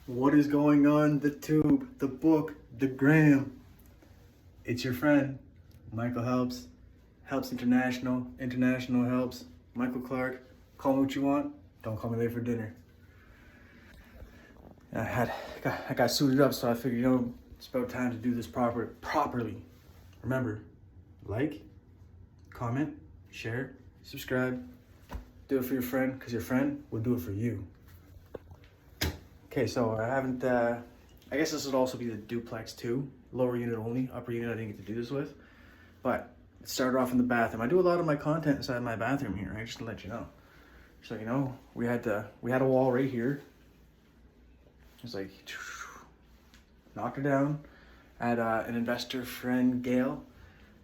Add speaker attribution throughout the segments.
Speaker 1: What is going on? The tube, the book, the gram. It's your friend, Michael Helps. Helps International. International Helps. Michael Clark. Call me what you want. Don't call me late for dinner. I got suited up, so I figured, it's about time to do this properly. Remember, like, comment, share, subscribe. Do it for your friend, because your friend will do it for you. Okay, so I guess this would also be the Duplex 2, lower unit only, upper unit I didn't get to do this with. But it started off in the bathroom. I do a lot of my content inside my bathroom here, right? Just to let you know. So, we had a wall right here. It's like, knocked her down. I had an investor friend, Gail.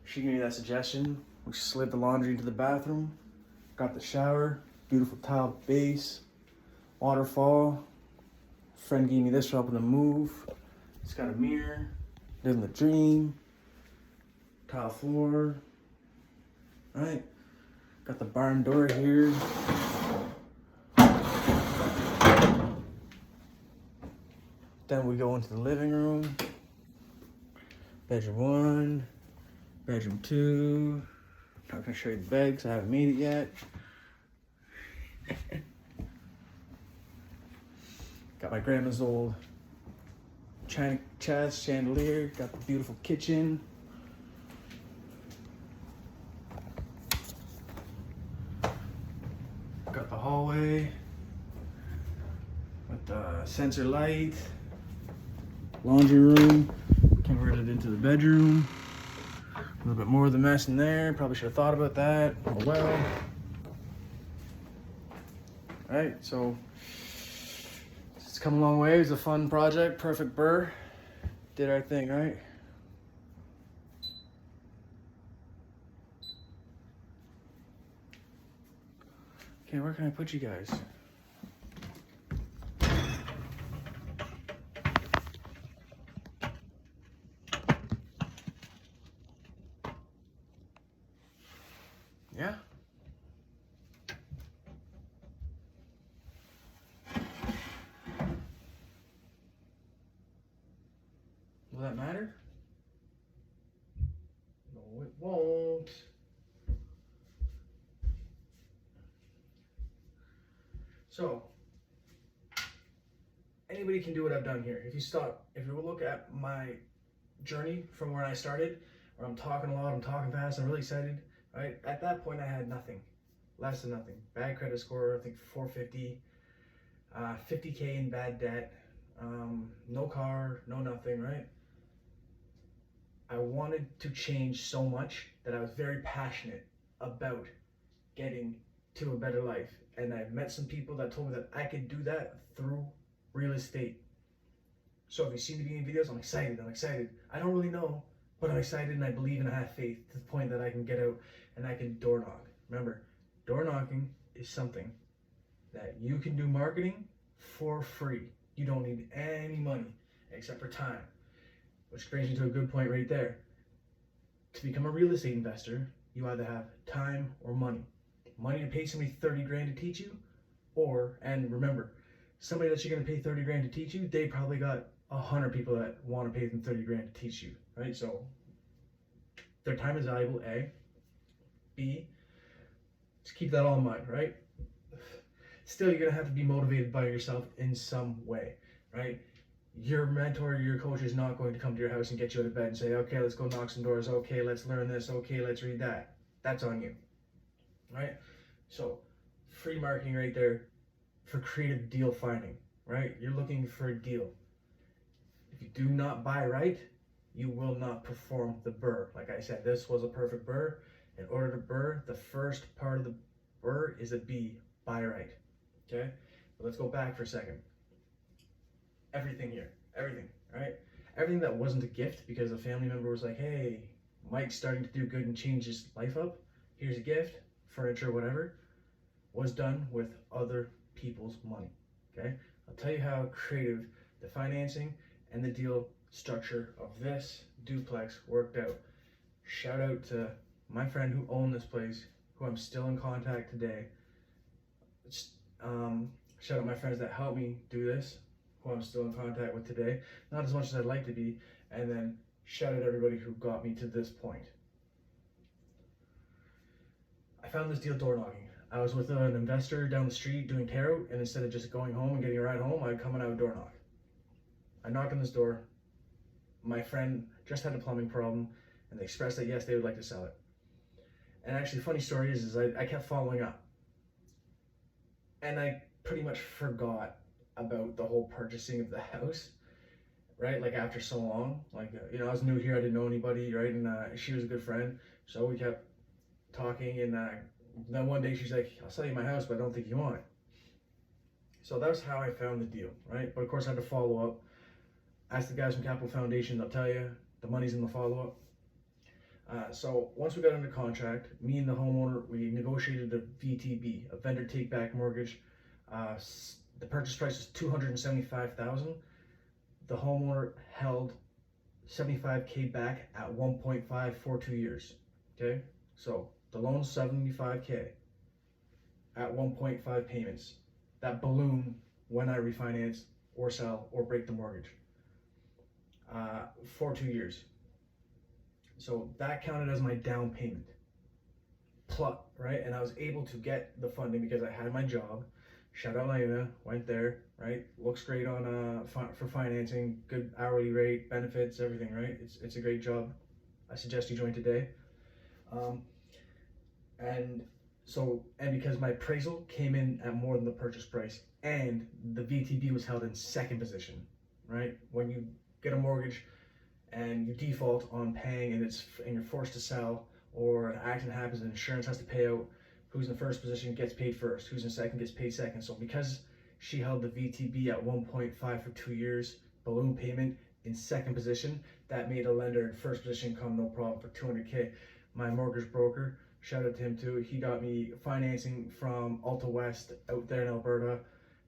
Speaker 1: She gave me that suggestion. We slid the laundry into the bathroom, got the shower, beautiful tile base, waterfall. Friend gave me this for helping to move. It's got a mirror, living the dream, tile floor, right? Got the barn door here. Then we go into the living room. Bedroom 1, bedroom 2. Not gonna show you the bed because I haven't made it yet. Got my grandma's old china chest, chandelier. Got the beautiful kitchen. Got the hallway with the sensor light. Laundry room. Converted into the bedroom. A little bit more of the mess in there. Probably should have thought about that. Oh well. Alright, so it's come a long way. It was a fun project. Perfect brrrr. Did our thing, right? Okay, where can I put you guys? Yeah? Will that matter? No, it won't. So, anybody can do what I've done here. If you look at my journey from where I started, where I'm talking a lot, I'm talking fast, I'm really excited, right? At that point, I had nothing, less than nothing. Bad credit score, I think 450, 50K in bad debt, no car, no nothing, right? I wanted to change so much that I was very passionate about getting to a better life. And I met some people that told me that I could do that through real estate. So if you see me doing videos, I'm excited. I don't really know, but I'm excited and I believe and I have faith to the point that I can get out and I can door knock. Remember, door knocking is something that you can do marketing for free. You don't need any money except for time. Which brings me to a good point right there. To become a real estate investor, you either have time or money. Money to pay somebody 30 grand to teach you, and remember, somebody that you're gonna pay 30 grand to teach you, they probably got 100 people that wanna pay them 30 grand to teach you, right? So, their time is valuable, A. B, just keep that all in mind, right? Still, you're gonna have to be motivated by yourself in some way, right? Your mentor, your coach is not going to come to your house and get you out of bed and say, okay, let's go knock some doors. Okay, let's learn this. Okay, let's read that. That's on you, right? So free marketing right there for creative deal finding, right? You're looking for a deal. If you do not buy right, you will not perform the brrrr. Like I said, this was a perfect brrrr. In order to brrrr, the first part of the brrrr is a B, buy right, okay? But let's go back for a second. Everything here, right? Everything that wasn't a gift because a family member was like, hey, Mike's starting to do good and change his life up. Here's a gift, furniture, whatever, was done with other people's money, okay? I'll tell you how creative the financing and the deal structure of this duplex worked out. Shout out to my friend who owned this place, who I'm still in contact today. Shout out my friends that helped me do this, who I'm still in contact with today. Not as much as I'd like to be. And then shout out everybody who got me to this point. I found this deal door knocking. I was with an investor down the street doing tarot, and instead of just going home and getting a ride home, I'd come and I would door knock. I knocked on this door. My friend just had a plumbing problem, and they expressed that yes, they would like to sell it. And actually, funny story is I kept following up, and I pretty much forgot about the whole purchasing of the house, right? Like after so long, like I was new here, I didn't know anybody, right? And she was a good friend, so we kept talking, and then one day she's like, I'll sell you my house, but I don't think you want it. So that was how I found the deal, right? But of course I had to follow up. Ask the guys from Capital Foundation, they'll tell you the money's in the follow-up. So once we got under contract, me and the homeowner, we negotiated a VTB, a vendor take-back mortgage. The purchase price is $275,000. The homeowner held $75K back at 1.5 for 2 years. Okay, so the loan's $75K at 1.5 payments. That balloon when I refinance or sell or break the mortgage for 2 years. So that counted as my down payment. Plus, right? And I was able to get the funding because I had my job. Shout out Lena, went there, right? Looks great on for financing, good hourly rate, benefits, everything, right? It's a great job. I suggest you join today. And because my appraisal came in at more than the purchase price, and the VTB was held in second position, right? When you get a mortgage and you default on paying and you're forced to sell, or an accident happens and insurance has to pay out, who's in the first position gets paid first, who's in second gets paid second. So because she held the VTB at 1.5 for 2 years, balloon payment in second position, that made a lender in first position come no problem for $200K. My mortgage broker, shout out to him too, he got me financing from Alta West out there in Alberta,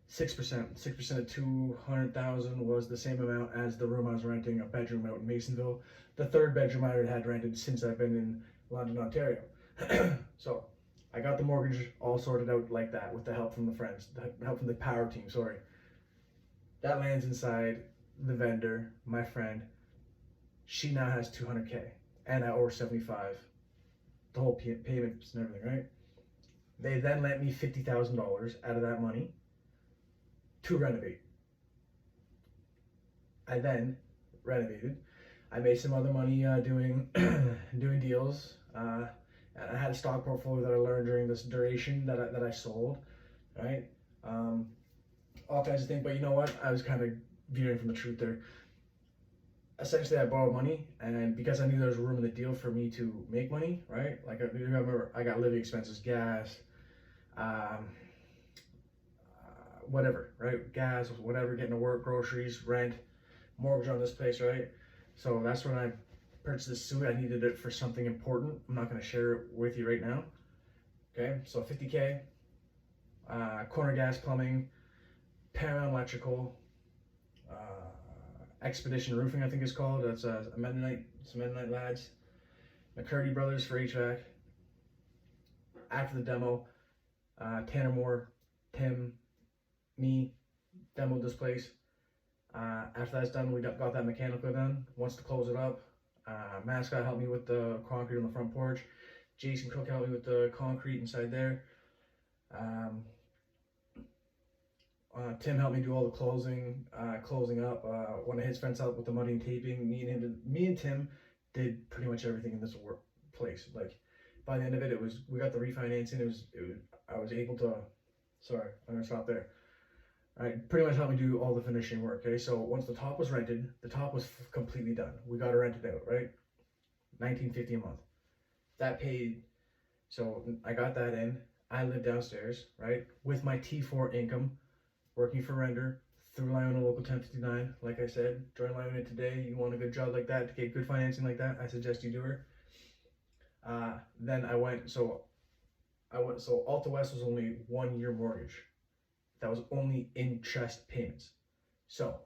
Speaker 1: 6% of 200,000 was the same amount as the room I was renting, a bedroom out in Masonville, the third bedroom I had rented since I've been in London, Ontario. So I got the mortgage all sorted out like that with the help from the friends, the help from the power team, sorry. That lands inside the vendor, my friend. She now has 200K and I owe her 75, the whole payments and everything, right? They then lent me $50,000 out of that money to renovate. I then renovated. I made some other money doing deals. And I had a stock portfolio that I learned during this duration that I sold, right? All kinds of things, but you know what? I was kind of veering from the truth there. Essentially, I borrowed money, and because I knew there was room in the deal for me to make money, right? Like, you remember, I got living expenses, gas, whatever, right? Gas, whatever, getting to work, groceries, rent, mortgage on this place, right? So that's when I purchased this suit. I needed it for something important. I'm not going to share it with you right now. Okay, so 50K, corner gas, plumbing, Paramount Electrical, Expedition Roofing, I think it's called. That's Mennonite lads. McCurdy Brothers for HVAC. After the demo, Tanner Moore, Tim, me, demoed this place. After that's done, we got that mechanical done. Wants to close it up. Mascot helped me with the concrete on the front porch. Jason Cook helped me with the concrete inside there. Tim helped me do all the closing up. One of his friends helped with the mudding, taping. Me and Tim did pretty much everything in this place. Like by the end of it, we got the refinancing. I was able to. Sorry, I'm gonna stop there. All right, pretty much helped me do all the finishing work. Okay, so once the top was rented, the top was completely done. We got it rented out, right? $19.50 a month. That paid. So I got that in. I lived downstairs, right, with my T4 income, working for render through Lionel Local 1059. Like I said, join Lionel today. You want a good job like that to get good financing like that? I suggest you do it. Then I went. So Alta West was only 1 year mortgage. That was only interest payments. So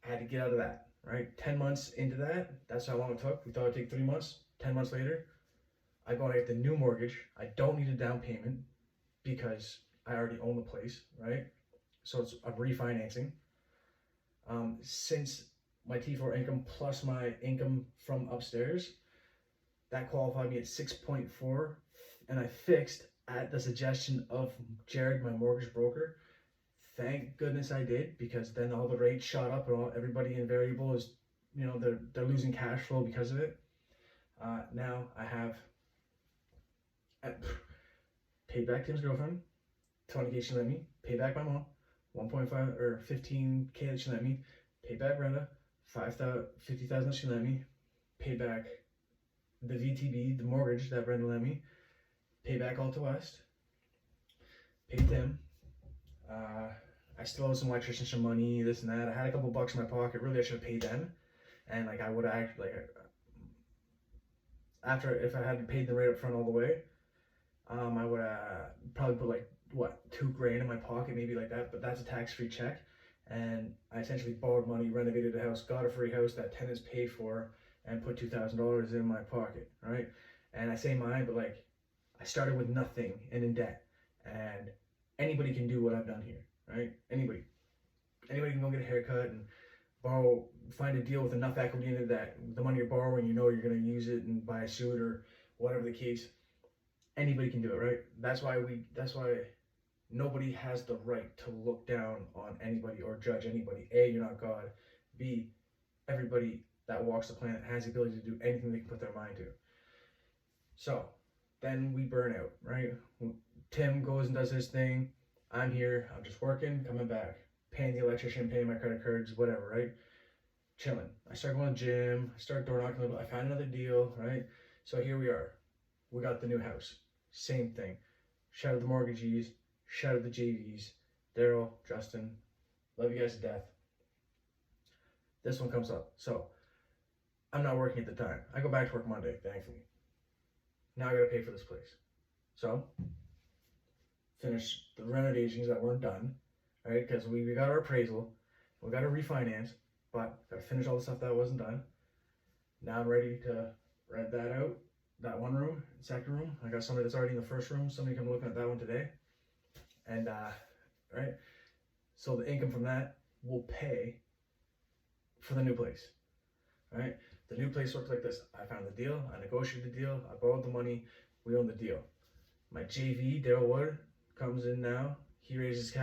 Speaker 1: I had to get out of that, right? 10 months into that, that's how long it took. We thought it'd take 3 months. 10 months later, I go and get the new mortgage. I don't need a down payment because I already own the place, right? So it's a refinancing. Since my T4 income plus my income from upstairs, that qualified me at 6.4, and I fixed at the suggestion of Jared, my mortgage broker. Thank goodness I did, because then all the rates shot up and everybody in variable is, they're losing cash flow because of it. Now I have paid back Tim's girlfriend, 20K she lent me, paid back my mom, 1.5 or 15K that she lent me, paid back Brenda, 50,000 that she lent me, paid back the VTB, the mortgage that Brenda lent me, paid back Alta West, paid them. I still owe some electricians some money, this and that. I had a couple bucks in my pocket. Really, I should have paid them, and I would have actually after, if I hadn't paid them right up front all the way, I would probably put $2 grand in my pocket, maybe like that. But that's a tax-free check, and I essentially borrowed money, renovated a house, got a free house that tenants paid for, and put $2,000 in my pocket, right? And I say mine, but I started with nothing and in debt, and anybody can do what I've done here, right? Anybody can go get a haircut and find a deal with enough equity in it that the money you're borrowing, you're going to use it and buy a suit or whatever the case. Anybody can do it, right? That's why nobody has the right to look down on anybody or judge anybody. A, you're not God. B, everybody that walks the planet has the ability to do anything they can put their mind to. So then we burn out, right? Tim goes and does his thing. I'm here, I'm just working, coming back, paying the electrician, paying my credit cards, whatever, right? Chilling. I start going to the gym, I start door knocking a little bit, I found another deal, right? So here we are. We got the new house. Same thing. Shout out the mortgagees, shout out the JVs, Daryl, Justin, love you guys to death. This one comes up. So I'm not working at the time. I go back to work Monday, thankfully. Now I gotta pay for this place. So finish the renovations that weren't done, right? Because we got our appraisal, we got to refinance, but gotta finish all the stuff that wasn't done. Now I'm ready to rent that out, that one room, second room. I got somebody that's already in the first room. Somebody come looking at that one today, and right. So the income from that will pay for the new place, right? The new place works like this. I found the deal, I negotiated the deal, I borrowed the money, we own the deal. My JV, Daryl Wood, comes in now. He raised the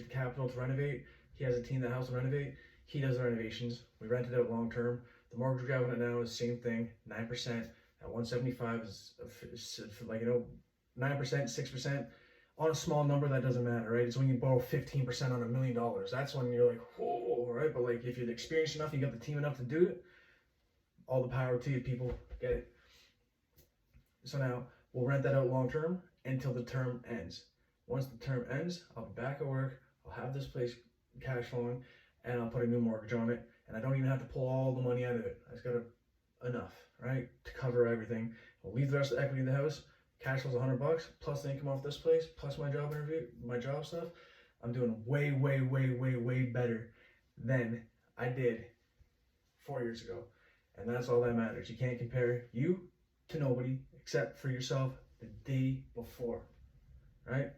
Speaker 1: capital to renovate. He has a team that helps him renovate. He does the renovations. We rent it out long term. The mortgage we have on it now is the same thing, 9%. At 175 is 9%, 6%. On a small number, that doesn't matter, right? It's when you borrow 15% on $1 million. That's when you're like, whoa, right? But if you're experienced enough, you got the team enough to do it, all the power to you, people. Get it? So now we'll rent that out long term until the term ends. Once the term ends, I'll be back at work, I'll have this place cash flowing, and I'll put a new mortgage on it, and I don't even have to pull all the money out of it. I just got enough, right, to cover everything. I'll leave the rest of the equity in the house. Cash flow's $100, plus the income off this place, plus my job stuff. I'm doing way, way, way, way, way better than I did 4 years ago. And that's all that matters. You can't compare you to nobody except for yourself the day before, right?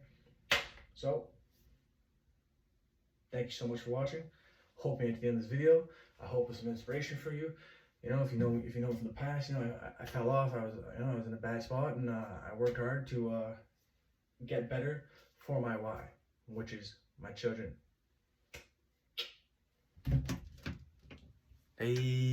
Speaker 1: So, thank you so much for watching. Hope you made it to the end of this video. I hope it's some inspiration for you. If you know from the past, I fell off. I was in a bad spot, and I worked hard to get better for my why, which is my children. Hey.